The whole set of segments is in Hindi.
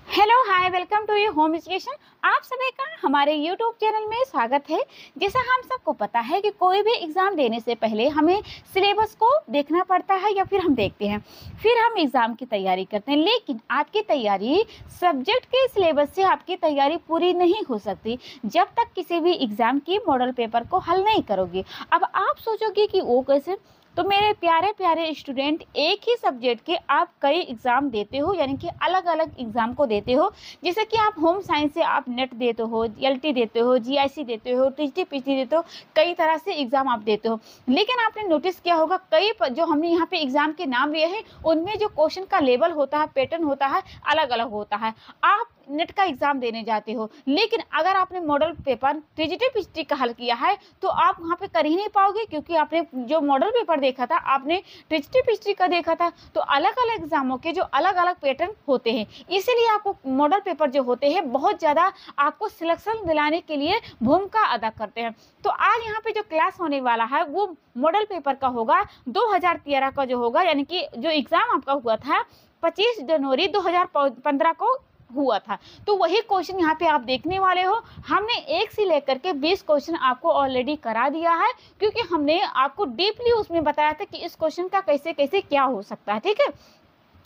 Hello hi welcome to your home education. आप सभी का हमारे यूट्यूब चैनल में स्वागत है। जैसा हम सबको पता है कि कोई भी एग्ज़ाम देने से पहले हमें सिलेबस को देखना पड़ता है या फिर हम देखते हैं, फिर हम एग्ज़ाम की तैयारी करते हैं। लेकिन आपकी तैयारी सब्जेक्ट के सिलेबस से आपकी तैयारी पूरी नहीं हो सकती जब तक किसी भी एग्ज़ाम की मॉडल पेपर को हल नहीं करोगे। अब आप सोचोगे कि वो कैसे, तो मेरे प्यारे प्यारे स्टूडेंट, एक ही सब्जेक्ट के आप कई एग्ज़ाम देते हो, यानी कि अलग अलग एग्ज़ाम को देते हो। जैसे कि आप होम साइंस से आप नेट देते हो, एलटी देते हो, जीआईसी देते हो, टीजीटी पीटी देते हो, कई तरह से एग्ज़ाम आप देते हो। लेकिन आपने नोटिस किया होगा कई जो हमने यहाँ पे एग्ज़ाम के नाम लिए हैं उनमें जो क्वेश्चन का लेवल होता है, पैटर्न होता है, अलग अलग होता है। आप नेट का एग्ज़ाम देने जाते हो, लेकिन अगर आपने मॉडल पेपर टीजीटी पीटी का हल किया है तो आप वहाँ पे कर ही नहीं पाओगे, क्योंकि आपने जो मॉडल पेपर देखा था आपने टीजीटी पीटी का देखा था। तो अलग अलग एग्जामों के जो अलग अलग पैटर्न होते हैं, इसीलिए आपको मॉडल पेपर जो होते हैं बहुत ज़्यादा आपको सिलेक्शन दिलाने के लिए भूमिका अदा करते हैं। तो आज यहाँ पे जो क्लास होने वाला है वो मॉडल पेपर का होगा 2013 का जो होगा, यानी कि जो एग्ज़ाम आपका हुआ था 25 जनवरी 2015 को हुआ था। तो वही क्वेश्चन यहाँ पे आप देखने वाले हो। हमने 1 से लेकर के 20 क्वेश्चन आपको ऑलरेडी करा दिया है, क्योंकि हमने आपको डीपली उसमें बताया था कि इस क्वेश्चन का कैसे कैसे क्या हो सकता है। ठीक है,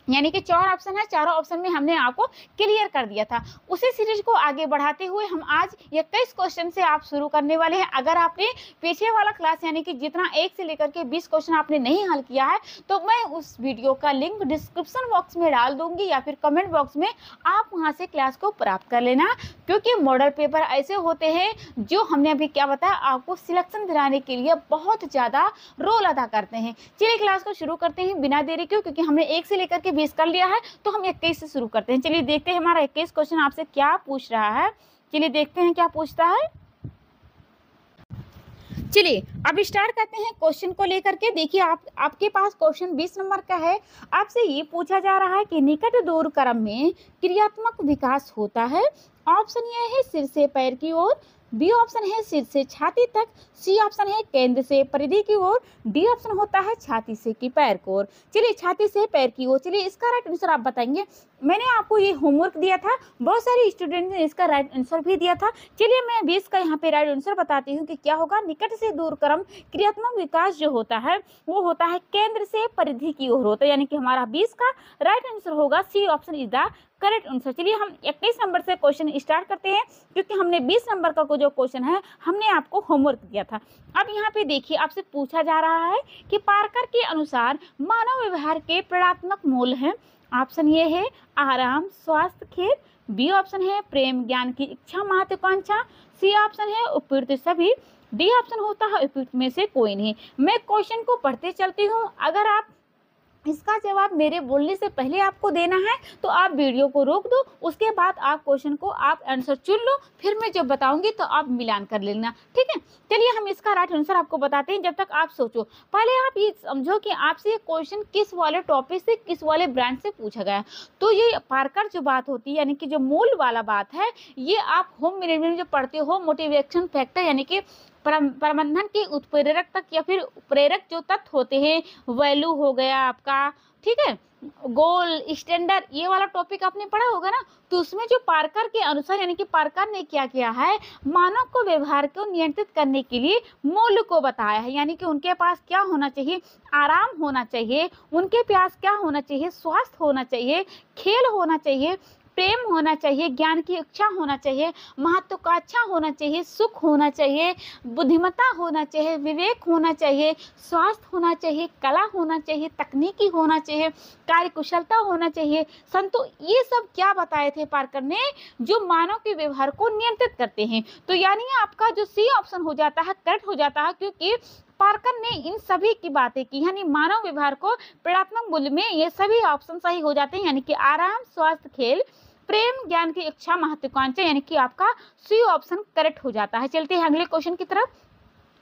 यानी कि 4 ऑप्शन है, चारों ऑप्शन में हमने आपको क्लियर कर दिया था। उसी सीरीज को आगे बढ़ाते हुए हम आज 21 क्वेश्चन से आप शुरू करने वाले हैं। अगर आपने पीछे वाला क्लास यानी कि जितना 1 से लेकर के 20 क्वेश्चन आपने नहीं हल किया है तो मैं उस वीडियो का लिंक डिस्क्रिप्शन बॉक्स में डाल दूंगी या फिर कमेंट बॉक्स में, आप वहां से क्लास को प्राप्त कर लेना। क्योंकि मॉडल पेपर ऐसे होते हैं जो हमने अभी क्या बताया, आपको सिलेक्शन दिलाने के लिए बहुत ज़्यादा रोल अदा करते हैं। चलिए क्लास को शुरू करते हैं बिना देरी के, क्योंकि हमने 1 से लेकर के 20 कर लिया है तो हम 21 से शुरू करते हैं। चलिए देखते हैं हमारा 21 क्वेश्चन आपसे क्या पूछ रहा है। चलिए देखते हैं क्या पूछता है। चलिए अब स्टार्ट करते हैं क्वेश्चन को लेकर के। देखिए आपके पास क्वेश्चन 20 नंबर का है। आपसे ये पूछा जा रहा है कि निकट दूर क्रम में क्रियात्मक विकास होता है। ऑप्शन ये है सिर से पैर की ओर, बी ऑप्शन है सिर से छाती तक, सी ऑप्शन है केंद्र से परिधि की ओर, डी ऑप्शन होता है छाती से की पैर की ओर। चलिए छाती से पैर की ओर, चलिए इसका राइट आंसर आप बताएंगे। मैंने आपको ये होमवर्क दिया था, बहुत सारे स्टूडेंट ने इसका राइट आंसर भी दिया था। चलिए मैं 20 का यहाँ पे राइट आंसर बताती हूँ कि क्या होगा। निकट से दूर क्रम क्रियात्मक विकास जो होता है वो होता है केंद्र से परिधि की ओर होता है, यानी कि हमारा 20 का राइट आंसर होगा C option is the correct answer. चलिए हम 21 नंबर से क्वेश्चन स्टार्ट करते हैं, क्योंकि हमने 20 नंबर का जो क्वेश्चन है हमने आपको होमवर्क दिया था। अब यहाँ पे देखिए आपसे पूछा जा रहा है कि पार्कर के अनुसार मानव व्यवहार के प्रेरणात्मक मूल हैं। ऑप्शन ये है आराम, स्वास्थ्य, खेल, बी ऑप्शन है प्रेम, ज्ञान की इच्छा, महत्वाकांक्षा, सी ऑप्शन है उपयुक्त सभी, डी ऑप्शन होता है उपयुक्त में से कोई नहीं। मैं क्वेश्चन को पढ़ते चलती हूँ, अगर आप इसका जवाब मेरे बोलने से पहले आपको देना है तो आप वीडियो को रोक दो, उसके बाद आप क्वेश्चन को आप आंसर चुन लो, फिर मैं जब बताऊंगी तो आप मिलान कर लेना। ठीक है, चलिए हम इसका राइट आंसर आपको बताते हैं। जब तक आप सोचो, पहले आप ये समझो कि आपसे ये क्वेश्चन किस वाले टॉपिक से, किस वाले ब्रांड से पूछा गया। तो ये पार्कर जो बात होती है, यानी कि जो मूल वाला बात है, ये आप होम मैनेजमेंट जो पढ़ते हो, मोटिवेशन फैक्टर यानी कि प्रबंधन के उत्प्रेरक तक या फिर प्रेरक जो तत्व होते हैं, वैल्यू हो गया आपका, ठीक है, गोल, स्टैंडर्ड, ये वाला टॉपिक आपने पढ़ा होगा ना। तो उसमें जो पार्कर के अनुसार, यानी कि पार्कर ने क्या किया है, मानव को व्यवहार को नियंत्रित करने के लिए मूल्य को बताया है। यानी कि उनके पास क्या होना चाहिए, आराम होना चाहिए, उनके पास क्या होना चाहिए, स्वास्थ्य होना चाहिए, खेल होना चाहिए, प्रेम होना चाहिए, ज्ञान की इच्छा होना चाहिए, महत्वाकांक्षा होना चाहिए, सुख होना चाहिए, बुद्धिमत्ता होना चाहिए, विवेक होना चाहिए, स्वास्थ्य होना चाहिए, कला होना चाहिए, तकनीकी होना चाहिए, कार्यकुशलता होना चाहिए, संतो, ये सब क्या बताए थे पार्कर ने, जो मानव के व्यवहार को नियंत्रित करते हैं। तो यानी आपका जो सी ऑप्शन हो जाता है करेक्ट हो जाता है, क्योंकि पार्कर ने इन सभी की बातें की, यानी मानव व्यवहार को प्रेरणात्मक मूल्य में ये सभी ऑप्शन सही हो जाते हैं, यानी कि आराम, स्वास्थ्य, खेल, प्रेम, ज्ञान की इच्छा, महत्वाकांक्षा, यानी कि आपका सी ऑप्शन करेक्ट हो जाता है। चलते हैं अगले क्वेश्चन की तरफ।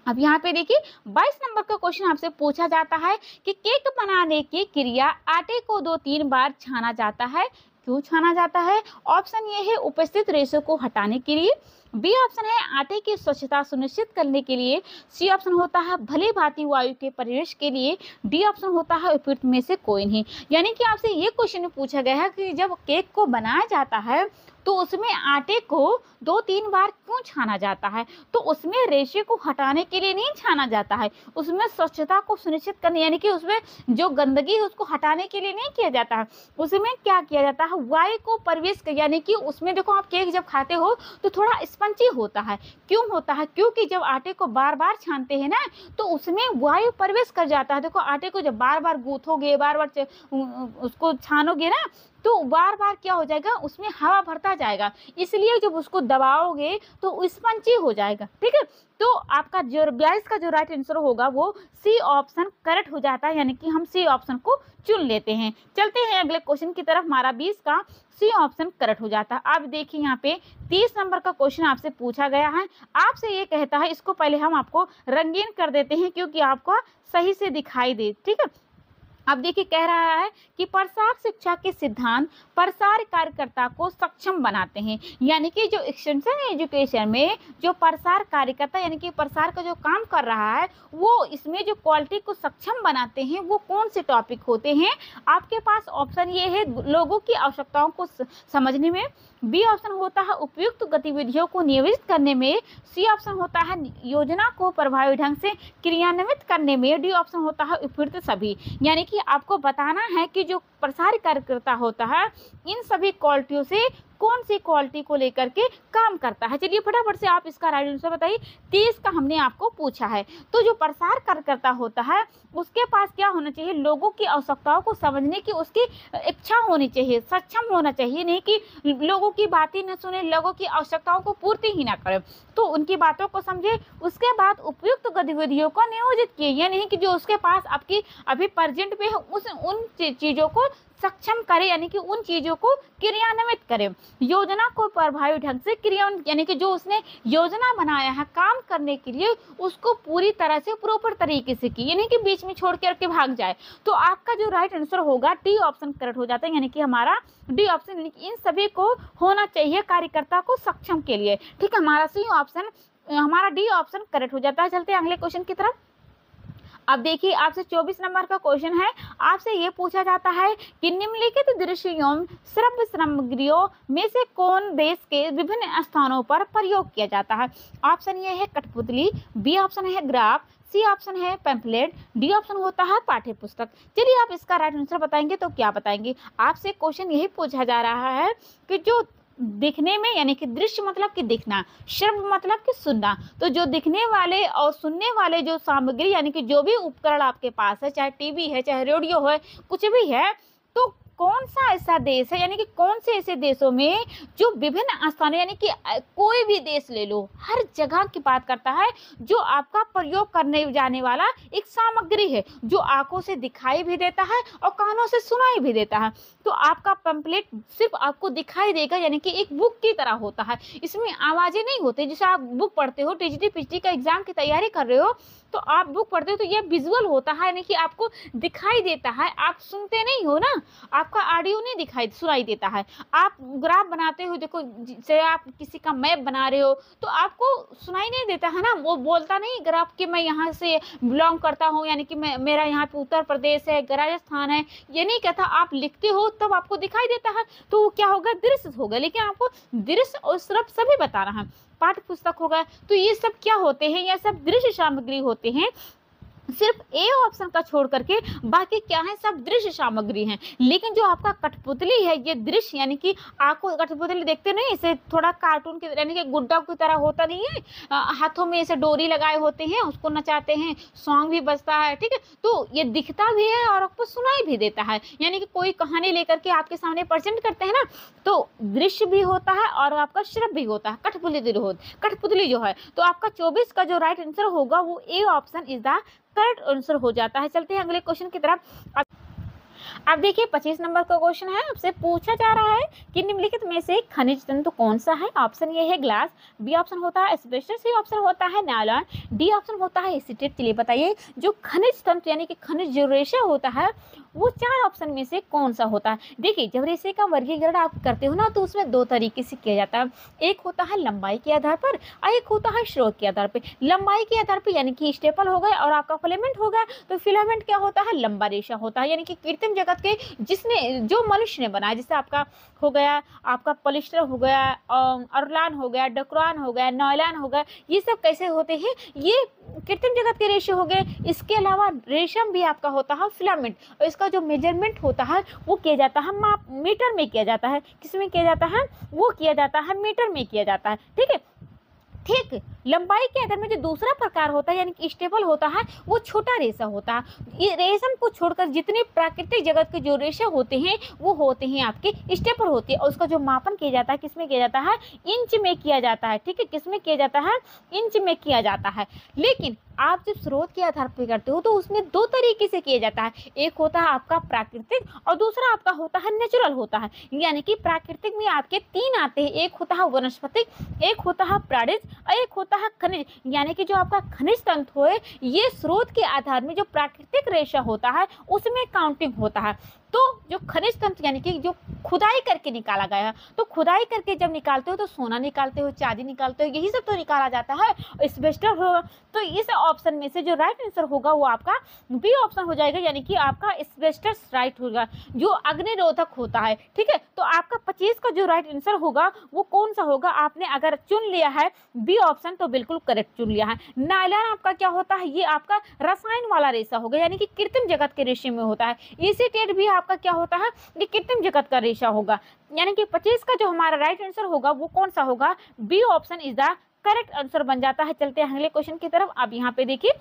अब यहाँ पे देखिए 22 नंबर का क्वेश्चन आपसे पूछा जाता है कि केक बनाने की क्रिया आटे को 2-3 बार छाना जाता है। क्यों छाना जाता है? ऑप्शन ए है उपस्थित रेशों को हटाने के लिए, बी ऑप्शन है आटे की स्वच्छता सुनिश्चित करने के लिए, सी ऑप्शन होता है भली भांति वायु के परिवेश के लिए, डी ऑप्शन होता है उपयुक्त में से कोई नहीं। यानी कि आपसे ये क्वेश्चन पूछा गया है कि जब केक को बनाया जाता है तो उसमें आटे को 2-3 बार क्यों छाना जाता है? तो उसमें रेशे को हटाने के लिए नहीं छाना जाता है, उसमें स्वच्छता को सुनिश्चित करने यानी कि उसमें जो गंदगी है उसको हटाने के लिए नहीं किया जाता है। उसमें क्या किया जाता है? वायु को प्रवेश कर, यानी कि उसमें देखो आप केक जब खाते हो तो थोड़ा स्पंजी होता है। क्यों होता है? क्योंकि जब आटे को बार बार छानते हैं ना तो उसमें वायु प्रवेश कर जाता है। देखो आटे को जब बार बार गूंथोगे, बार बार उसको छानोगे ना तो बार बार क्या हो जाएगा, उसमें हवा भरता जाएगा, इसलिए जब उसको दबाओगे तो स्पंजी हो जाएगा। ठीक है, तो आपका जो 22 का जो राइट आंसर होगा वो सी ऑप्शन करेक्ट हो जाता है, यानी कि हम सी ऑप्शन को चुन लेते हैं। चलते हैं अगले क्वेश्चन की तरफ। हमारा 20 का सी ऑप्शन करेक्ट हो जाता है। अब देखिए यहाँ पे 30 नंबर का क्वेश्चन आपसे पूछा गया है। आपसे ये कहता है, इसको पहले हम आपको रंगीन कर देते हैं क्योंकि आपको सही से दिखाई दे। ठीक है, अब देखिए कह रहा है कि प्रसार शिक्षा के सिद्धांत प्रसार कार्यकर्ता को सक्षम बनाते हैं, यानी कि जो एक्सटेंशन एजुकेशन में जो प्रसार कार्यकर्ता यानी कि प्रसार का जो काम कर रहा है वो इसमें जो क्वालिटी को सक्षम बनाते हैं वो कौन से टॉपिक होते हैं? आपके पास ऑप्शन ये है लोगों की आवश्यकताओं को समझने में, बी ऑप्शन होता है उपयुक्त गतिविधियों को नियोजित करने में, सी ऑप्शन होता है योजना को प्रभावी ढंग से क्रियान्वित करने में, डी ऑप्शन होता है उपयुक्त सभी। यानी कि आपको बताना है कि जो प्रसार कार्यकर्ता होता है इन सभी क्वालिटियों से कौन सी क्वालिटी को लेकर के काम करता है। चलिए फटाफट से आप इसका राइट आंसर बताइए। 30 का हमने आपको पूछा है। तो जो प्रसार कार्यकर्ता होता है उसके पास क्या होना चाहिए? लोगों की आवश्यकताओं को समझने की उसकी इच्छा होनी चाहिए, सक्षम होना चाहिए, नहीं कि लोगों की बातें न सुने, लोगों की आवश्यकताओं को पूर्ति ही ना करे। तो उनकी बातों को समझे, उसके बाद उपयुक्त गतिविधियों को नियोजित किए, ये नहीं कि जो उसके पास आपकी अभी प्रेजेंट में है उन चीज़ों को सक्षम करे, यानी कि उन चीज़ों को क्रियान्वित करे। योजना को प्रभावी ढंग से क्रियान्वित, यानी कि जो उसने योजना बनाया है काम करने के लिए उसको पूरी तरह से प्रॉपर तरीके से की, यानी कि बीच में छोड़ के भाग जाए। तो आपका जो राइट आंसर होगा डी ऑप्शन करेक्ट हो जाता है, यानी कि हमारा डी ऑप्शन, यानी कि इन सभी को होना चाहिए कार्यकर्ता को सक्षम के लिए। ठीक है, हमारा सी ऑप्शन, हमारा डी ऑप्शन करेक्ट हो जाता है। चलते हैं अगले क्वेश्चन की तरफ। अब देखिए आपसे 24 नंबर का क्वेश्चन है। आपसे ये पूछा जाता है कि निम्नलिखित दृश्य एवं श्रव्य सामग्रियों में से कौन देश के विभिन्न स्थानों पर प्रयोग किया जाता है? ऑप्शन ये है कठपुतली, बी ऑप्शन है ग्राफ, सी ऑप्शन है पैम्फलेट, डी ऑप्शन होता है पाठ्य पुस्तक। चलिए आप इसका राइट आंसर बताएंगे तो क्या बताएंगे? आपसे क्वेश्चन यही पूछा जा रहा है कि जो दिखने में, यानी कि दृश्य मतलब कि दिखना, श्रव्य मतलब कि सुनना, तो जो दिखने वाले और सुनने वाले जो सामग्री यानी कि जो भी उपकरण आपके पास है, चाहे टीवी है, चाहे रेडियो है, कुछ भी है, तो कौन सा ऐसा देश है, यानी कि कौन से ऐसे देशों में जो विभिन्न स्थानों, यानी कि कोई भी देश ले लो, हर जगह की बात करता है, जो आपका प्रयोग करने जाने वाला एक सामग्री है जो आंखों से दिखाई भी देता है और कानों से सुनाई भी देता है। तो आपका पैम्फलेट सिर्फ आपको दिखाई देगा, यानी कि एक बुक की तरह होता है, इसमें आवाज़ें नहीं होती। जैसे आप बुक पढ़ते हो, टीजीटी पीजीटी का एग्जाम की तैयारी कर रहे हो तो आप बुक पढ़ते हो तो ये विजुअल होता है, यानी कि आपको दिखाई देता है, आप सुनते नहीं हो ना, आपका ऑडियो नहीं दिखाई सुनाई देता है। आप ग्राफ बनाते हो, देखो जैसे आप किसी का मैप बना रहे हो तो आपको सुनाई नहीं देता है ना, वो बोलता नहीं ग्राफ कि मैं यहाँ से बिलोंग करता हूँ, यानी कि मेरा यहाँ पे उत्तर प्रदेश है, राजस्थान है, ये नहीं कहता। आप लिखते हो तब आपको दिखाई देता है, तो वो क्या होगा, दृश्य होगा। लेकिन आपको दृश्य और श्रव्य सभी बता रहा है, पाठ्य पुस्तक होगा। तो ये सब क्या होते हैं, ये सब दृश्य सामग्री होते हैं। सिर्फ ए ऑप्शन का छोड़ करके बाकी क्या है, सब दृश्य सामग्री हैं। लेकिन जो आपका कठपुतली है ये दृश्य, यानी कि आपको कठपुतली देखते नहीं, इसे थोड़ा कार्टून के यानी कि गुड्डा की तरह होता नहीं है, हाथों में ऐसे डोरी लगाए होते हैं, उसको नचाते हैं, सॉन्ग भी बजता है। ठीक है, तो ये दिखता भी है और आपको सुनाई भी देता है, यानी कि कोई कहानी लेकर के आपके सामने प्रेजेंट करते हैं ना, तो दृश्य भी होता है और आपका श्रव्य भी होता है, कठपुतली जो है। तो आपका 24 का जो राइट आंसर होगा वो A option is the correct answer हो जाता है। चलते हैं अगले क्वेश्चन की तरफ। अब देखिए 25 नंबर का क्वेश्चन है। आपसे पूछा जा रहा है कि निम्नलिखित में से खनिज तंतु कौन सा है? ऑप्शन ये है ग्लास, बी ऑप्शन होता है एस्बेस्टस, सी ऑप्शन होता है नायलॉन, डी ऑप्शन होता है एसीटेट। चलिए बताइए जो खनिज तंतु यानी कि खनिज जो रेशा होता है वो 4 ऑप्शन में से कौन सा होता है। देखिए, जब रेशे का वर्गीकरण आप करते हो ना, तो उसमें 2 तरीके से किया जाता है। एक होता है लंबाई के आधार पर और एक होता है स्रोत के आधार पे। लंबाई के आधार पे यानी कि स्टेपल हो गए और आपका फिलामेंट हो गया। तो फिलामेंट क्या होता है, लंबा रेशा होता है, यानी कि कृत्रिम जगत के जिसने जो मनुष्य ने बनाया, जैसे आपका हो गया, आपका पॉलिस्टर हो गया, अरलान हो गया, डक्रान हो गया, नॉयलान हो गया, ये सब कैसे होते हैं, ये कृत्रिम जगत के रेशे हो गए। इसके अलावा रेशम भी आपका होता है फिलामेंट, और इसका जो मेजरमेंट होता है वो किया जाता है माप मीटर में किया जाता है। किसमें किया जाता है, वो किया जाता है मीटर में किया जाता है। ठीक है, ठीक लंबाई के आधार में जो दूसरा प्रकार होता है यानी कि स्टेबल होता है, वो छोटा रेशा होता है। ये रेशम को छोड़कर जितने प्राकृतिक जगत के जो रेशे होते हैं वो होते हैं आपके स्टेबल होते हैं, और उसका जो मापन किया जाता है किसमें किया जाता है, इंच में किया जाता है। ठीक है, किसमें किया जाता है, इंच में किया जाता है। लेकिन आप जब स्रोत के आधार पर करते हो तो उसमें 2 तरीके से किया जाता है। एक होता है आपका प्राकृतिक और दूसरा आपका होता है नेचुरल होता है। यानी कि प्राकृतिक में आपके 3 आते हैं, एक होता है वनस्पतिक, एक होता है प्राणिज और एक होता है खनिज। यानी कि जो आपका खनिज तंतु है, ये स्रोत के आधार में जो प्राकृतिक रेशा होता है उसमें काउंटिंग होता है। तो जो खनिज तंत्र यानी कि जो खुदाई करके निकाला गया है, तो खुदाई करके जब निकालते हो तो सोना निकालते हो, चांदी निकालते हो, यही सब तो निकाला जाता है, एस्बेस्टस हो। तो इस ऑप्शन में से जो राइट आंसर होगा वो आपका बी ऑप्शन हो जाएगा, यानी कि आपका एस्बेस्टस राइट होगा, जो अग्निरोधक होता है। ठीक है, तो आपका 25 का जो राइट आंसर होगा वो कौन सा होगा, आपने अगर चुन लिया है बी ऑप्शन तो बिल्कुल करेक्ट चुन लिया है। नायलॉन आपका क्या होता है, ये आपका रसायन वाला रेशा होगा, यानी कि कृत्रिम जगत के रेशे में होता है। एसीटेट भी आपका क्या होता है, ये कृत्रिम जगत का रेशा होगा। यानी कि 25 का जो हमारा राइट आंसर होगा वो कौन सा होगा, B option is the correct answer बन जाता है। चलते हैं अगले क्वेश्चन की तरफ। अब यहाँ पे देखिए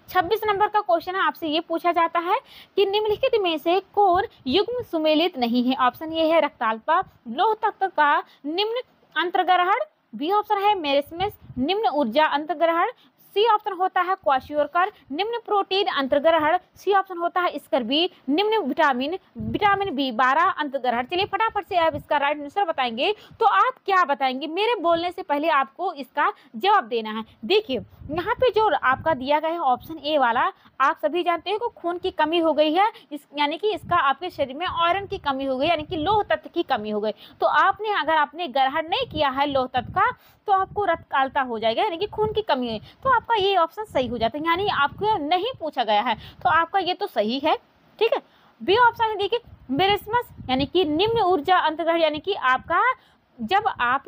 26 नंबर का क्वेश्चन है, आपसे ये पूछा जाता है कि निम्नलिखित में से कौन युग्म सुमेलित नहीं है। ऑप्शन ये है रक्ताल्पा, लौह तत्व का निम्न अंतर्ग्रहण, बी ऑप्शन है मेरिस्मस निम्न ऊर्जा अंतर्ग्रहण, सी ऑप्शन होता है क्वाशियोरकर निम्न प्रोटीन अंतर्ग्रहण, सी ऑप्शन होता है स्कर्बी निम्न विटामिन B12 अंतर्ग्रहण। चलिए फटाफट से आप इसका राइट आंसर बताएंगे। तो आप क्या बताएंगे, मेरे बोलने से पहले आपको इसका जवाब देना है। देखिए यहाँ पे जो आपका दिया गया है ऑप्शन ए वाला, आप सभी जानते हो कि खून की कमी हो गई है, यानी कि इसका आपके शरीर में आयरन की कमी हो गई, यानी कि लौह तत्व की कमी हो गई। तो आपने अगर आपने ग्रहण नहीं किया है लौह तत्व का, तो आपको रक्तकालता हो जाएगा, यानी कि खून की कमी है। तो आपका ये ऑप्शन सही हो जाता है, यानी आपको नहीं पूछा गया है, तो आपका ये तो सही है। ठीक है, बी ऑप्शन है देखिए मेरिस्मस, यानी कि निम्न ऊर्जा अंतर्ग्रहण, यानी कि आपका जब आप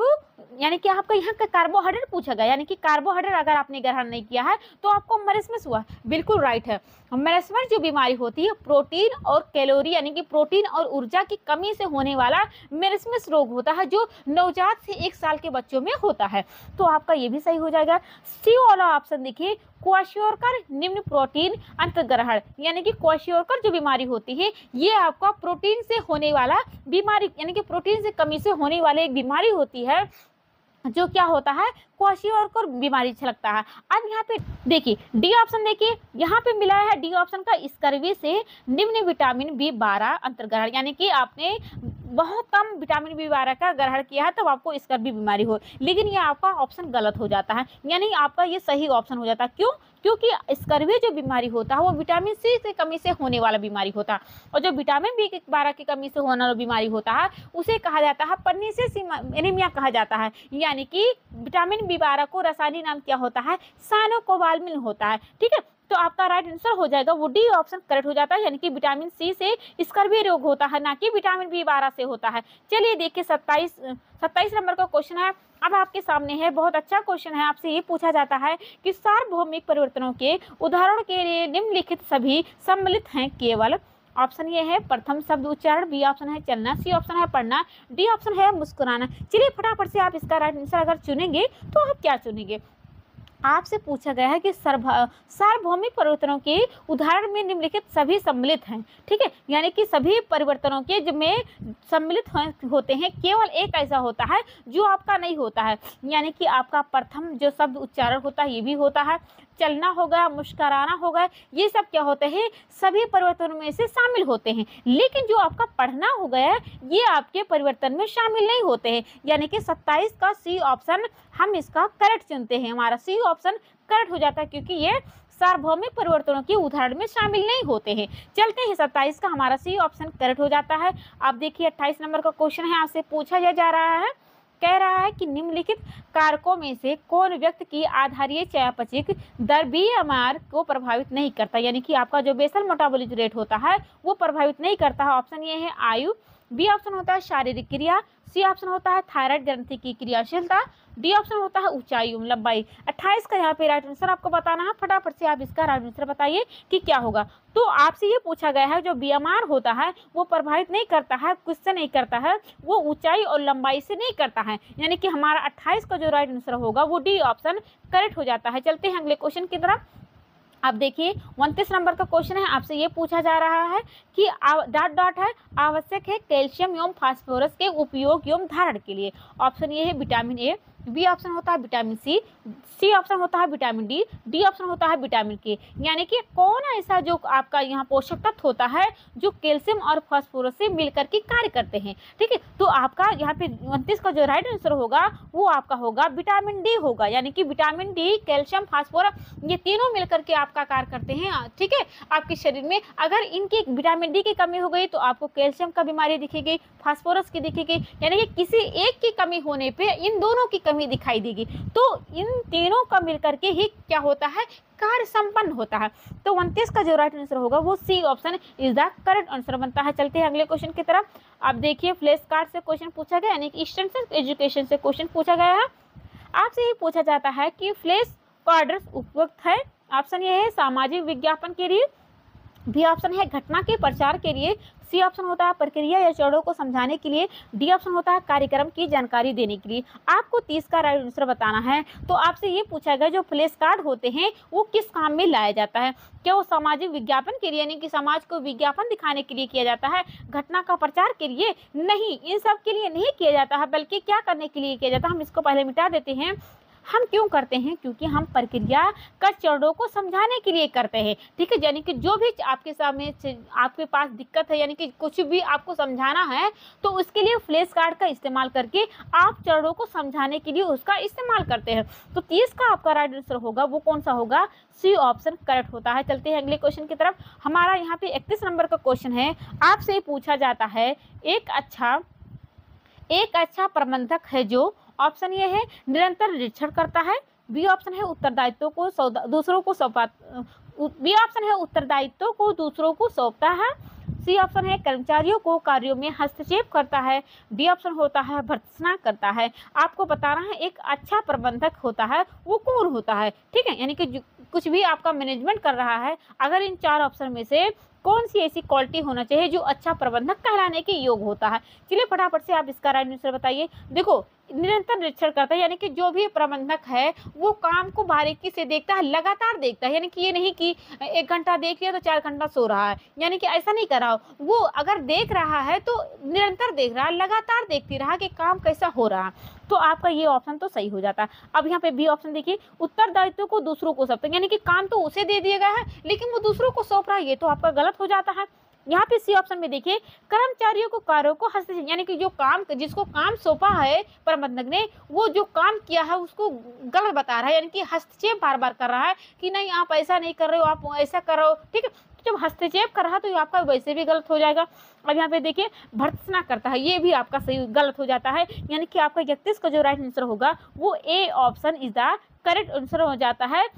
यानी कि आपका यहाँ का कार्बोहाइड्रेट पूछा गया, यानी कि कार्बोहाइड्रेट अगर आपने ग्रहण नहीं किया है तो आपको मेरिस्मस हुआ, बिल्कुल राइट है। मेरिस्मस जो बीमारी होती है प्रोटीन और कैलोरी यानी कि प्रोटीन और ऊर्जा की कमी से होने वाला मेरिस्मस रोग होता है, जो नवजात से 1 साल के बच्चों में होता है। तो आपका ये भी सही हो जाएगा। सी वाला ऑप्शन देखिए क्वाशियोरकर निम्न प्रोटीन अंतर्ग्रहण, यानी कि क्वाशियोरकर जो बीमारी होती है ये आपका प्रोटीन से होने वाला बीमारी, यानी कि प्रोटीन से कमी से होने वाली एक बीमारी होती है, जो क्या होता है क्वाशियोरकर बीमारी छलकता है। अब यहाँ पे देखिए डी ऑप्शन, देखिए यहाँ पे मिला है डी ऑप्शन का स्कर्वी से निम्न विटामिन B12 अंतर्ग्रहण, यानी कि आपने बहुत कम विटामिन B12 का ग्रहण किया है तब आपको स्कर्वी बीमारी हो, लेकिन ये आपका ऑप्शन गलत हो जाता है, यानी आपका ये सही ऑप्शन हो जाता है। क्यों, क्योंकि स्कर्वी जो बीमारी होता है वो विटामिन सी की कमी से होने वाला बीमारी होता है, और जो विटामिन B12 की कमी से होने वाला बीमारी होता है उसे कहा जाता है पर्नीशियस एनीमिया कहा जाता है, यानी कि विटामिन B12 को रासायनिक नाम क्या होता है, साइनोकोबालमिन होता है। ठीक है, तो आपका राइट आंसर हो जाएगा वो डी ऑप्शन करेक्ट हो जाता है, यानी कि विटामिन सी से स्कर्वी रोग होता है, ना कि विटामिन B12 से होता है। चलिए देखिए 27 नंबर का क्वेश्चन है, अब आपके सामने है, बहुत अच्छा क्वेश्चन है। आपसे ये पूछा जाता है कि सार्वभौमिक परिवर्तनों के उदाहरण के लिए निम्नलिखित सभी सम्मिलित हैं केवल। ऑप्शन ये है प्रथम शब्द उच्चारण, बी ऑप्शन है चलना, सी ऑप्शन है पढ़ना, डी ऑप्शन है मुस्कुराना। चलिए फटाफट से आप इसका राइट आंसर अगर चुनेंगे तो आप क्या चुनेंगे। आपसे पूछा गया है कि सार्वभौमिक परिवर्तनों के उदाहरण में निम्नलिखित सभी सम्मिलित हैं। ठीक है, यानी कि सभी परिवर्तनों के जिनमें सम्मिलित होते हैं, केवल एक ऐसा होता है जो आपका नहीं होता है, यानी कि आपका प्रथम जो शब्द उच्चारण होता है ये भी होता है, चलना होगा, मुस्कुराना होगा, ये सब क्या होते हैं, सभी परिवर्तनों में से शामिल होते हैं। लेकिन जो आपका पढ़ना हो गया ये आपके परिवर्तन में शामिल नहीं होते हैं, यानी कि 27 का सी ऑप्शन हम इसका करेक्ट चुनते हैं, हमारा सी ऑप्शन करेक्ट हो जाता है, क्योंकि ये सार्वभौमिक परिवर्तनों के उदाहरण में शामिल नहीं होते हैं। चलते हैं 27 का, हमारा सी ऑप्शन करेक्ट हो जाता है। आप देखिए 28 नंबर का क्वेश्चन है, आपसे पूछा जा रहा है, कह रहा है कि निम्नलिखित कारकों में से कौन व्यक्ति की आधारीय चयापचयिक दर बीएमआर को प्रभावित नहीं करता, यानी कि आपका जो बेसल मेटाबॉलिक रेट होता है वो प्रभावित नहीं करता है। ऑप्शन ये है आयु, बी ऑप्शन होता है शारीरिक क्रिया, सी ऑप्शन होता है थायराइड ग्रंथि की क्रियाशीलता, डी ऑप्शन होता है ऊंचाई लंबाई। 28 का यहाँ पे राइट आंसर आपको बताना है। फटाफट से आप इसका राइट आंसर बताइए कि क्या होगा। तो आपसे ये पूछा गया है जो बीएमआर होता है वो प्रभावित नहीं करता है, किससे नहीं करता है, वो ऊंचाई और लंबाई से नहीं करता है, यानी कि हमारा 28 का जो राइट आंसर होगा वो डी ऑप्शन करेक्ट हो जाता है। चलते हैं अगले क्वेश्चन की तरफ। आप देखिए 29 नंबर का क्वेश्चन है, आपसे ये पूछा जा रहा है कि डॉट डॉट है आवश्यक है कैल्शियम एवं फास्फोरस के उपयोग एवं धारण के लिए। ऑप्शन ये है विटामिन ए, बी ऑप्शन होता है विटामिन सी, सी ऑप्शन होता है विटामिन डी, डी ऑप्शन होता है विटामिन के। यानी कि कौन ऐसा जो आपका यहाँ पोषक तत्व होता है जो कैल्शियम और फास्फोरस से मिलकर के कार्य करते हैं। ठीक है, तो आपका यहाँ पे 29 का जो राइट आंसर होगा वो आपका होगा विटामिन डी होगा, यानी कि विटामिन डी, कैल्शियम, फास्फोरस ये तीनों मिलकर के आपका कार्य करते हैं। ठीक है, आपके शरीर में अगर इनकी विटामिन डी की कमी हो गई तो आपको कैल्शियम का बीमारी दिखेगी, फास्फोरस की दिखेगी, यानी कि किसी एक की कमी होने पे इन दोनों की कमी दिखाई देगी। तो इन तीनों का मिलकर के ही क्या होता है, कार्य संपन्न होता है। तो 29 का जो राइट आंसर होगा वो C option is the correct answer बनता है। चलते हैं अगले क्वेश्चन की तरफ। आप देखिए फ्लैश कार्ड से क्वेश्चन पूछा गया, यानी कि एक्सटेंशन एजुकेशन से क्वेश्चन पूछा गया है। आपसे ये पूछा जाता है कि फ्लैश कार्ड्स उपयुक्त है। ऑप्शन ये है सामाजिक विज्ञापन के लिए, बी ऑप्शन है घटना के प्रचार के लिए, सी ऑप्शन होता है प्रक्रिया या चरणों को समझाने के लिए, डी ऑप्शन होता है कार्यक्रम की जानकारी देने के लिए। आपको 30 का राइट आंसर बताना है। तो आपसे ये पूछा गया जो फ्लैश कार्ड होते हैं वो किस काम में लाया जाता है। क्या वो सामाजिक विज्ञापन के लिए, यानी कि समाज को विज्ञापन दिखाने के लिए किया जाता है, घटना का प्रचार के लिए? नहीं, इन सब के लिए नहीं किया जाता है, बल्कि क्या करने के लिए किया जाता है, हम इसको पहले मिटा देते हैं। हम क्यों करते हैं, क्योंकि हम प्रक्रिया का चरणों को समझाने के लिए करते हैं। ठीक है, यानी कि जो भी आपके सामने आपके पास दिक्कत है, यानी कि कुछ भी आपको समझाना है तो उसके लिए फ्लैश कार्ड का इस्तेमाल करके आप चरणों को समझाने के लिए उसका इस्तेमाल करते हैं। तो 30 का आपका राइट आंसर होगा वो कौन सा होगा, सी ऑप्शन करेक्ट होता है। चलते हैं अगले क्वेश्चन की तरफ। हमारा यहाँ पे 31 नंबर का क्वेश्चन है, आपसे पूछा जाता है एक अच्छा प्रबंधक है जो, ऑप्शन ये है निरंतर निरीक्षण करता है, बी ऑप्शन है उत्तरदायित्व को दूसरों को सौंपता है, सी ऑप्शन है कर्मचारियों को कार्यों में हस्तक्षेप करता है, डी ऑप्शन होता है भर्त्सना करता है। आपको बताना है एक अच्छा प्रबंधक होता है वो कौन होता है। ठीक है, यानी कि कुछ भी आपका मैनेजमेंट कर रहा है, अगर इन 4 ऑप्शन में से कौन सी ऐसी क्वालिटी होना चाहिए जो अच्छा प्रबंधक कहलाने के योग होता है। चलिए फटाफट से आप इसका राइट आंसर बताइए। देखो निरंतर निरीक्षण करता है, यानी कि जो भी प्रबंधक है वो काम को बारीकी से देखता है, लगातार देखता है, यानी कि ये नहीं कि 1 घंटा देख लिया तो 4 घंटा सो रहा है, यानी कि ऐसा नहीं कर रहा हो। वो अगर देख रहा है तो निरंतर देख रहा है, लगातार देखती रहा कि काम कैसा हो रहा है। तो आपका ये ऑप्शन तो सही हो जाता है। अब यहाँ पे बी ऑप्शन देखिए उत्तरदायित्व को दूसरों को सौंपते, यानी कि काम तो उसे दे दिया गया है लेकिन वो दूसरों को सौंप रहा है, ये तो आपका गलत हो जाता है। यहाँ पे सी ऑप्शन में देखिए कर्मचारियों को कार्यों को हस्तक्षेप, यानी कि जो काम जिसको काम सौंपा है प्रबंधक ने वो जो काम किया है उसको गलत बता रहा है, यानी कि हस्तक्षेप बार बार कर रहा है कि नहीं आप ऐसा नहीं कर रहे हो, आप ऐसा कर रहे हो। ठीक है, जब हस्तक्षेप कर रहा है तो आपका वैसे भी गलत हो जाएगा। अब यहाँ पे देखिए भर्त्सना करता है, ये भी आपका सही गलत हो जाता है, यानी कि आपका 31 का जो राइट आंसर होगा वो A option is the correct answer हो जाता है,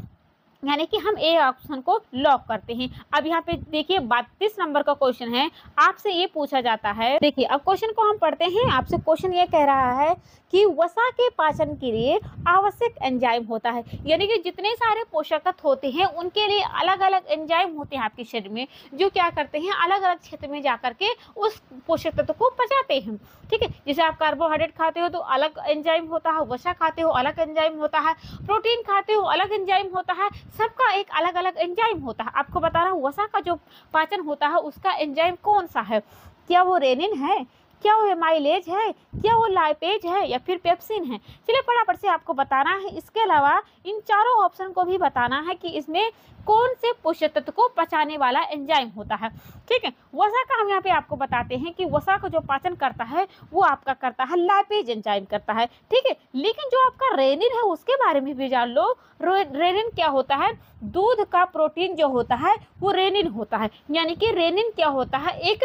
यानी कि हम ए ऑप्शन को लॉक करते हैं। अब यहाँ पे देखिए 32 नंबर का क्वेश्चन है, आपसे ये पूछा जाता है। देखिए अब क्वेश्चन को हम पढ़ते हैं। आपसे क्वेश्चन ये कह रहा है कि वसा के पाचन के लिए आवश्यक एंजाइम होता है, यानी कि जितने सारे पोषक तत्व होते हैं उनके लिए अलग अलग एंजाइम होते हैं आपके शरीर में, जो क्या करते हैं अलग अलग क्षेत्र में जाकर के उस पोषक तत्व को पचाते हैं। ठीक है, जैसे आप कार्बोहाइड्रेट खाते हो तो अलग एंजाइम होता है, वसा खाते हो अलग एंजाइम होता है, प्रोटीन खाते हो अलग एंजाइम होता है, सबका एक अलग अलग एंजाइम होता है। आपको बता रहा हूँ वसा का जो पाचन होता है उसका एंजाइम कौन सा है, क्या वो रेनिन है, क्या वो एमाइलेज है, क्या वो लाइपेज है या फिर पेप्सिन है। चलिए फटाफट से आपको बताना है। इसके अलावा इन चारों ऑप्शन को भी बताना है कि इसमें कौन से पोषक तत्व को पचाने वाला एंजाइम होता है। ठीक है, वसा का हम यहाँ पे आपको बताते हैं कि वसा को जो पाचन करता है वो आपका करता है लाइपेज एंजाइम करता है। ठीक है, लेकिन जो आपका रेनिन है उसके बारे में भी जान लो। रेनिन क्या होता है, दूध का प्रोटीन जो होता है वो रेनिन होता है। यानी कि रेनिन क्या होता है, एक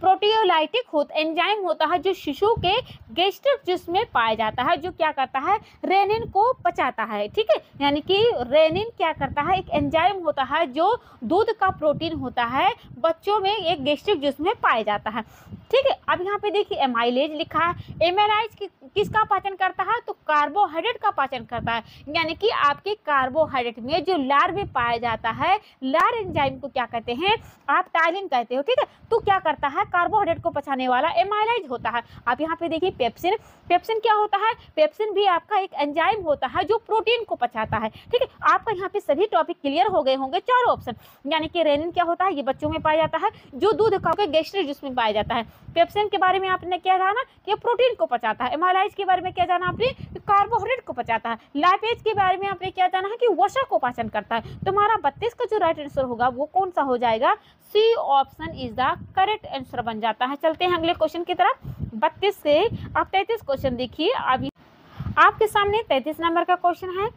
प्रोटियोलाइटिक एंजाइम होता है जो शिशु के गैस्ट्रिक जूस में पाया जाता है, जो क्या करता है, रेनिन को पचाता है। ठीक है, यानी कि रेनिन क्या करता है, एक एंजाइम होता है जो दूध का प्रोटीन होता है, बच्चों में एक गैस्ट्रिक जूस में पाया जाता है। ठीक है, अब यहाँ पे देखिए एमाइलेज लिखा है। एमाइलेज किसका पाचन करता है, तो कार्बोहाइड्रेट का पाचन करता है। यानी कि आपके कार्बोहाइड्रेट में जो लार में पाया जाता है, लार एंजाइम को क्या कहते हैं, आप टाइलिन कहते हो। ठीक है, तो क्या करता है, कार्बोहाइड्रेट को पचाने वाला एमाइलेज होता है। आप यहाँ पे देखिए पेप्सिन, पेप्सिन क्या होता है, पेप्सिन भी आपका एक एंजाइम होता है जो प्रोटीन को पचाता है। ठीक है, आपका यहाँ पे सभी टॉपिक क्लियर हो गए होंगे, चारों ऑप्शन। यानी कि रेनिन क्या होता है, ये बच्चों में पाया जाता है, जो दूध का गैस्ट्रिक जूस में पाया जाता है। पेप्सिन के बारे में आपने क्या जाना कि प्रोटीन को पचाता है। एमाइलेज के बारे में क्या जाना आपने, कार्बोहाइड्रेट को पचाता है। लाइपेज के बारे में आपने क्या जाना है कि वसा को पाचन करता है। तुम्हारा 32 का जो राइट आंसर होगा वो कौन सा हो जाएगा, C option is the correct answer बन जाता है। चलते हैं अगले क्वेश्चन की तरफ। 32 से आप 33 क्वेश्चन देखिए। अभी आपके सामने 33 नंबर का क्वेश्चन है।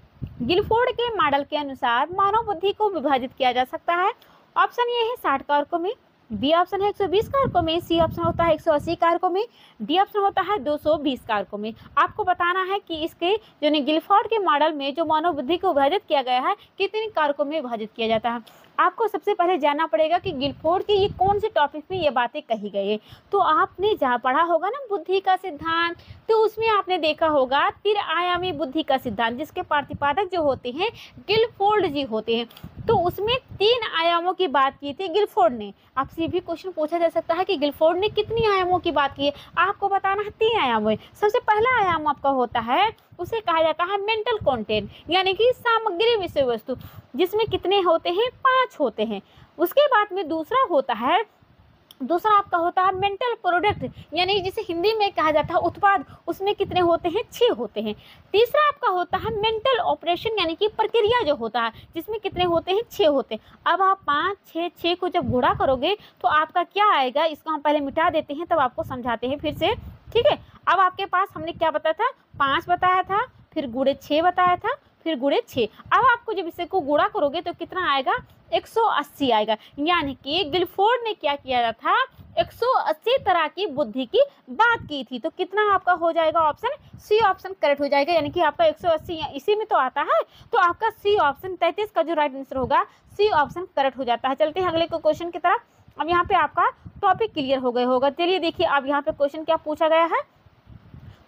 गिलफोर्ड के मॉडल के अनुसार मानव बुद्धि को विभाजित किया जा सकता है। ऑप्शन ए है 60 कारकों में, बी ऑप्शन है 120 कारकों में, सी ऑप्शन होता है 180 कारकों में, डी ऑप्शन होता है 220 कारकों में। आपको बताना है कि इसके जो गिलफोर्ड के मॉडल में जो मानव बुद्धि को विभाजित किया गया है कितने कारकों में विभाजित किया जाता है। आपको सबसे पहले जानना पड़ेगा कि गिलफोर्ड की ये कौन से टॉपिक में ये बातें कही गई है। तो आपने जहाँ पढ़ा होगा ना बुद्धि का सिद्धांत, तो उसमें आपने देखा होगा त्रिआयामी बुद्धि का सिद्धांत, जिसके प्रतिपादक जो होते हैं गिलफोर्ड जी होते हैं। तो उसमें 3 आयामों की बात की थी गिलफोर्ड ने। आपसे भी क्वेश्चन पूछा जा सकता है कि गिलफोर्ड ने कितनी आयामों की बात की है। आपको बताना है 3 आयामों है। सबसे पहला आयाम आपका होता है, उसे कहा जाता है मेंटल कंटेंट, यानी कि सामग्री विषय वस्तु, जिसमें कितने होते हैं, 5 होते हैं। उसके बाद में दूसरा आपका होता है मेंटल प्रोडक्ट, यानी जिसे हिंदी में कहा जाता है उत्पाद, उसमें कितने होते हैं, 6 होते हैं। तीसरा आपका होता है मेंटल ऑपरेशन, यानी कि प्रक्रिया जो होता है, जिसमें कितने होते हैं, 6 होते हैं। अब आप 5, 6 को जब गुणा करोगे तो आपका क्या आएगा, इसको हम पहले मिटा देते हैं तब आपको समझाते हैं फिर से। ठीक है, अब आपके पास हमने क्या बताया था, 5 बताया था, फिर गुणे 6 बताया था, फिर गुणे 6। अब आपको जब इसे को गुणा करोगे तो कितना आएगा, 180 आएगा। यानी कि गिलफोर्ड ने क्या किया था, 180 तरह की बुद्धि की बात की थी। तो कितना आपका हो जाएगा, ऑप्शन सी ऑप्शन करेक्ट हो जाएगा। यानी कि आपका 180 इसी में तो आता है, तो आपका सी ऑप्शन 33 का जो राइट आंसर होगा, सी ऑप्शन करेक्ट हो जाता है। चलते हैं अगले क्वेश्चन की तरफ। अब यहाँ पे आपका टॉपिक क्लियर हो गया होगा। चलिए देखिए, अब यहाँ पे क्वेश्चन क्या पूछा गया है।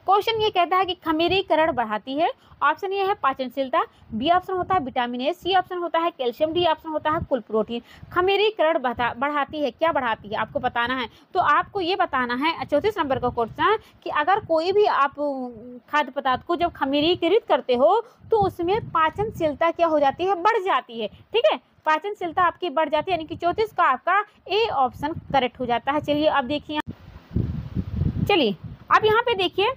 क्वेश्चन ये कहता है कि खमीरीकरण बढ़ाती है। ऑप्शन ये है पाचनशीलता, बी ऑप्शन होता है विटामिन ए, सी ऑप्शन होता है कैल्शियम, डी ऑप्शन होता है कुल प्रोटीन। खमीरीकरण बढ़ाती है, क्या बढ़ाती है आपको बताना है। तो आपको ये बताना है 34 नंबर का क्वेश्चन कि अगर कोई भी आप खाद्य पदार्थ को जब खमीरीकृत करते हो तो उसमें पाचनशीलता क्या हो जाती है, बढ़ जाती है। ठीक है, पाचनशीलता आपकी बढ़ जाती है, यानी कि 34 का आपका ए ऑप्शन करेक्ट हो जाता है। चलिए अब देखिए, अब यहाँ पे देखिए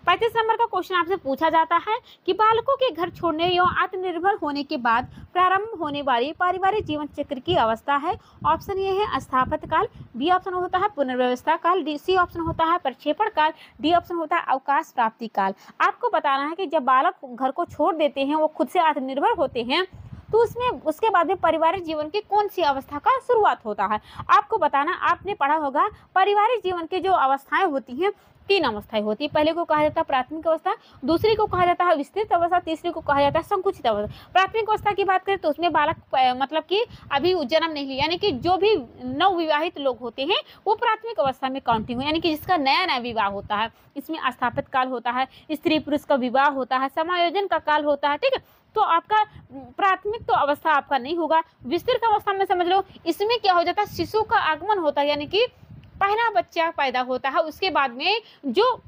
35 नंबर का क्वेश्चन आपसे पूछा जाता है कि बालकों के घर छोड़ने एवं आत्मनिर्भर होने के बाद प्रारंभ होने वाली पारिवारिक जीवन चक्र की अवस्था है। ऑप्शन ये है स्थापत्य काल, बी ऑप्शन होता है पुनर्व्यवस्था काल, सी ऑप्शन होता है प्रक्षेपण काल, डी ऑप्शन होता है अवकाश प्राप्ति काल। आपको बताना है कि जब बालक घर को छोड़ देते हैं, वो खुद से आत्मनिर्भर होते हैं, तो उसमें उसके बाद में पारिवारिक जीवन की कौन सी अवस्था का शुरुआत होता है। आपको बताना, आपने पढ़ा होगा पारिवारिक जीवन की जो अवस्थाएं होती हैं, 3 अवस्थाएं होती है। पहले को कहा जाता है प्राथमिक अवस्था, दूसरी को कहा जाता है विस्तृत अवस्था, तीसरी को कहा जाता है संकुचित अवस्था। प्राथमिक अवस्था की बात करें तो उसमें बालक मतलब कि अभी जन्म नहीं लिया, यानी कि जो भी नवविवाहित लोग होते हैं वो प्राथमिक अवस्था में काउंटिंग हो, यानी कि जिसका नया नया विवाह होता है। इसमें स्थापित काल होता है, स्त्री पुरुष का विवाह होता है, समायोजन का काल होता है। ठीक है, तो आपका प्राथमिक तो अवस्था आपका नहीं होगा। विस्तृत अवस्था में समझ लो, इसमें क्या हो जाता है, शिशु का आगमन होता है, यानी कि पहला बच्चा पैदा होता है। उसके बाद में जो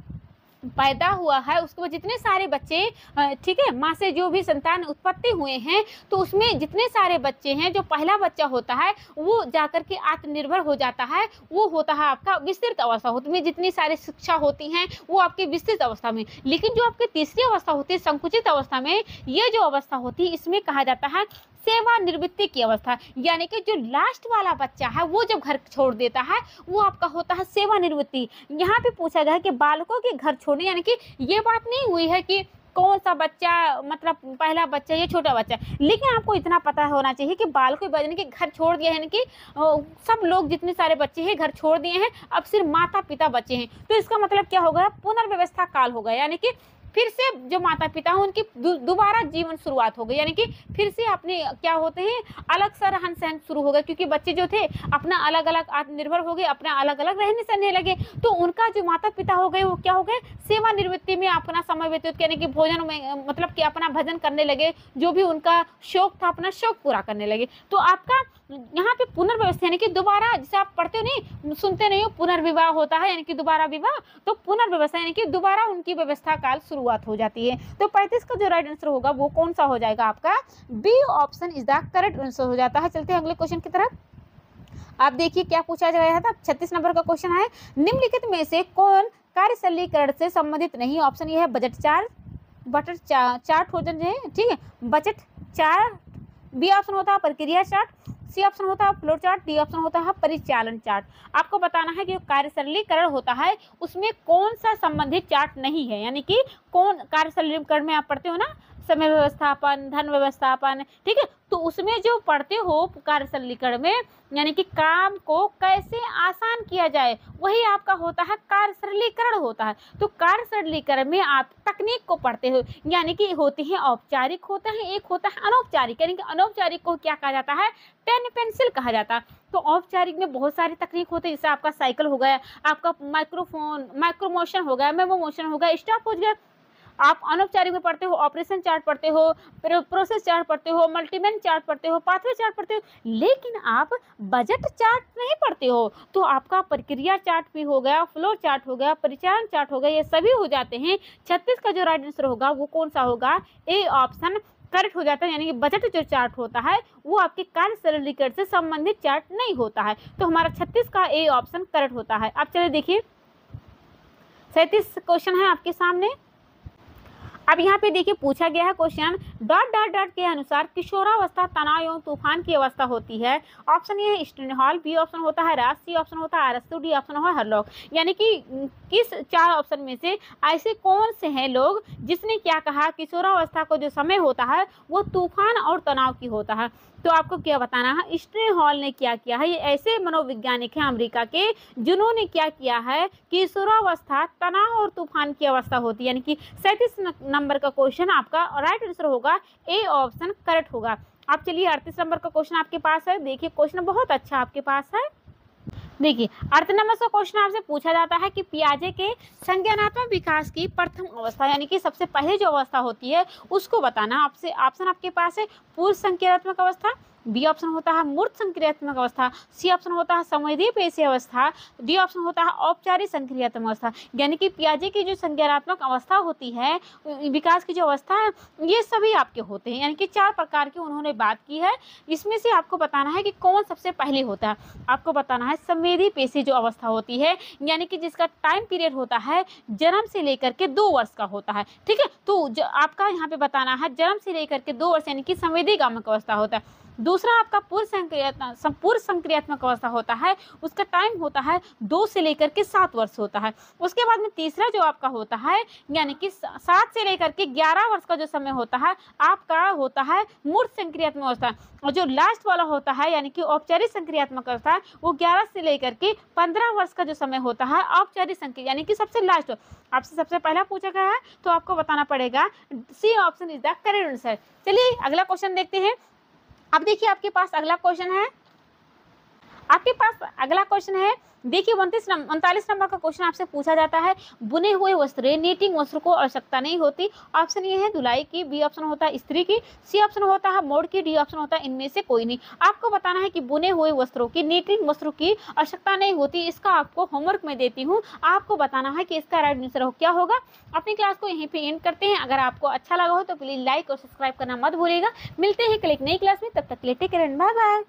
पैदा हुआ है उसके बाद जितने सारे बच्चे ठीक है, माँ से जो भी संतान उत्पत्ति हुए हैं, तो उसमें जितने सारे बच्चे हैं, जो पहला बच्चा होता है वो जाकर के आत्मनिर्भर हो जाता है, वो होता है आपका विस्तृत अवस्था होती है, जितनी सारी शिक्षा होती हैं वो आपकी विस्तृत अवस्था में। लेकिन जो आपकी तीसरी अवस्था होती है संकुचित अवस्था में, ये जो अवस्था होती है इसमें कहा जाता है सेवानिवृत्ति की अवस्था, यानी कि जो लास्ट वाला बच्चा है वो जब घर छोड़ देता है वो आपका होता है सेवानिवृत्ति। यहाँ पे पूछा गया है कि बालकों के घर छोड़ने, यानी कि ये बात नहीं हुई है कि कौन सा बच्चा, मतलब पहला बच्चा या छोटा बच्चा, लेकिन आपको इतना पता होना चाहिए कि बालकों यानी कि घर छोड़ दिया है, यानी कि सब लोग जितने सारे बच्चे हैं घर छोड़ दिए हैं, अब सिर्फ माता पिता बचे हैं। तो इसका मतलब क्या होगा, पुनर्व्यवस्था काल होगा, यानी कि फिर से जो माता पिता हैं उनकी दोबारा जीवन शुरुआत हो गई, यानी कि फिर से अपने क्या होते हैं अलग सा रहन सहन शुरू हो गया, क्योंकि बच्चे जो थे अपना अलग अलग आत्मनिर्भर हो गए, अपना अलग अलग रहने सहने लगे। तो उनका जो माता पिता हो गए वो क्या हो गए, सेवानिवृत्ति में अपना समय व्यतीत करने की, भोजन में मतलब कि अपना भजन करने लगे, जो भी उनका शौक था अपना शौक पूरा करने लगे। तो आपका यहाँ पे पुनर्व्यवस्था यानी कि दोबारा, जैसे आप पढ़ते हो नहीं, सुनते नहीं हो, पुनर्विवाह होता है यानी कि दोबारा विवाह, तो पुनर्व्यवस्था यानी कि दोबारा उनकी व्यवस्था काल शुरुआत हो जाती है। तो 35 का जो राइट आंसर होगा वो कौन सा हो जाएगा, आपका B option is the correct answer हो जाता है। चलते हैं अगले क्वेश्चन की तरफ। आप देखिए क्या पूछा गया था, 36 नंबर का क्वेश्चन है, निम्नलिखित में से कौन कार्य सरलीकरण से संबंधित नहीं। ऑप्शन ये है बजट चार्ट हो जाए, ठीक है, बजट चार्ट, बी ऑप्शन होता है प्रक्रिया चार्ट, सी ऑप्शन होता है फ्लो चार्ट, डी ऑप्शन होता है परिचालन चार्ट। आपको बताना है कि जो कार्य सरलीकरण होता है उसमें कौन सा संबंधित चार्ट नहीं है, यानी कि कौन कार्य सरलीकरण में आप पढ़ते हो ना, समय व्यवस्थापन, धन व्यवस्थापन, ठीक है, तो उसमें जो पढ़ते हो कार्य सरलीकरण में, यानी कि काम को कैसे आसान किया जाए, वही आपका होता है कार्य सरलीकरण होता है। तो कार्य सरलीकरण में आप तकनीक को पढ़ते हो, यानी कि होती है औपचारिक होता है, एक होता है अनौपचारिक, यानी कि अनौपचारिक को क्या कहा जाता है, पेन पेंसिल कहा जाता है। तो औपचारिक में बहुत सारी तकनीक होती है, जैसे आपका साइकिल हो गया, आपका माइक्रो मोशन हो गया, मेमो मोशन हो गया, स्टॉप हो गया। आप अनौपचारिक में पढ़ते हो ऑपरेशन चार्ट पढ़ते हो, प्रोसेस चार्ट पढ़ते हो, मल्टीमेन चार्ट पढ़ते हो, पाथवे चार्ट पढ़ते हो, लेकिन आप बजट चार्ट नहीं पढ़ते हो। तो आपका प्रक्रिया चार्ट भी हो गया, फ्लो चार्ट हो गया, परिचालन चार्ट हो गया, ये सभी हो जाते हैं। 36 का जो राइट आंसर होगा वो कौन सा होगा, ए ऑप्शन करेक्ट हो जाता है, यानी कि बजट जो चार्ट होता है वो आपके कार्य सरलीकरण से संबंधित चार्ट नहीं होता है। तो हमारा 36 का ए ऑप्शन करेक्ट होता है। आप चलिए देखिए 37 क्वेश्चन है आपके सामने। अब यहाँ पे देखिए पूछा गया है क्वेश्चन, डॉट डॉट डॉट के अनुसार किशोरावस्था तनाव एवं तूफान की अवस्था होती है। ऑप्शन ये है स्टेनहॉल, बी ऑप्शन होता है राज, सी ऑप्शन होता है अरस्तु, डी ऑप्शन होता है हरलॉक। यानी कि किस चार ऑप्शन में से ऐसे कौन से हैं लोग जिसने क्या कहा, किशोरावस्था को जो समय होता है वो तूफान और तनाव की होता है। तो आपको क्या बताना है, स्टेनहॉल ने क्या किया है, ये ऐसे मनोवैज्ञानिक हैं अमेरिका के जिन्होंने क्या किया है, किशोरावस्था तनाव और तूफान की अवस्था होती है। यानी कि 37 नंबर का क्वेश्चन आपका राइट आंसर होगा, ए ऑप्शन करेक्ट होगा। आप चलिए 38 नंबर का क्वेश्चन आपके पास है, देखिए क्वेश्चन बहुत अच्छा आपके पास है। देखिए 38 नंबर का क्वेश्चन आपसे पूछा जाता है कि पियाजे के संज्ञानात्मक विकास की प्रथम अवस्था, यानी कि सबसे पहले जो अवस्था होती है उसको बताना। आपसे ऑप्शन आपके पास है पूर्व संक्रियात्मक अवस्था, बी ऑप्शन होता है मूर्त संक्रियात्मक अवस्था, सी ऑप्शन होता है संवेदी पेशी अवस्था, डी ऑप्शन होता है औपचारिक संक्रियात्मक अवस्था। यानी कि पियाजे की जो संज्ञानात्मक अवस्था होती है, विकास की जो अवस्था है, ये सभी आपके होते हैं, यानी कि 4 प्रकार की उन्होंने बात की है। इसमें से आपको बताना है कि कौन सबसे पहले होता है। आपको बताना है संवेदी पेशी जो अवस्था होती है, यानी कि जिसका टाइम पीरियड होता है जन्म से लेकर के 2 वर्ष का होता है, ठीक है। तो आपका यहाँ पे बताना है जन्म से लेकर के 2 वर्ष, यानी कि संवेदीगामक अवस्था होता है। दूसरा आपका पूर्व संक्रियात्मक अवस्था होता है, उसका टाइम होता है 2 से लेकर के 7 वर्ष होता है। उसके बाद में तीसरा जो आपका होता है, यानी कि 7 से लेकर के 11 वर्ष का जो समय होता है आपका होता है मूर्त संक्रियात्मक अवस्था। और जो लास्ट वाला होता है यानी कि औपचारिक संक्रियात्मक अवस्था, वो 11 से लेकर के 15 वर्ष का जो समय होता है औपचारिक संक्रिया, यानी कि सबसे लास्ट। आपसे सबसे पहला पूछा गया है तो आपको बताना पड़ेगा C option is the correct answer. चलिए अगला क्वेश्चन देखते हैं। अब देखिए आपके पास अगला क्वेश्चन है, आपके पास अगला क्वेश्चन है, देखिए 39 नंबर का क्वेश्चन आपसे पूछा जाता है, बुने हुए वस्त्र नीटिंग वस्त्र को आवश्यकता नहीं होती। ऑप्शन ये है धुलाई की, बी ऑप्शन होता है इस्त्री की, सी ऑप्शन होता है मोड़ की, डी ऑप्शन होता है इनमें से कोई नहीं। आपको बताना है कि बुने हुए वस्त्रों की नीटिंग वस्त्रों की आवश्यकता नहीं होती। इसका आपको होमवर्क में देती हूँ, आपको बताना है कि इसका राइट आंसर क्या होगा। अपनी क्लास को यहीं पे एंड करते हैं। अगर आपको अच्छा लगा हो तो प्लीज लाइक और सब्सक्राइब करना मत भूलिएगा। मिलते हैं कल एक नई क्लास में, तब तक के लिए take care and bye bye.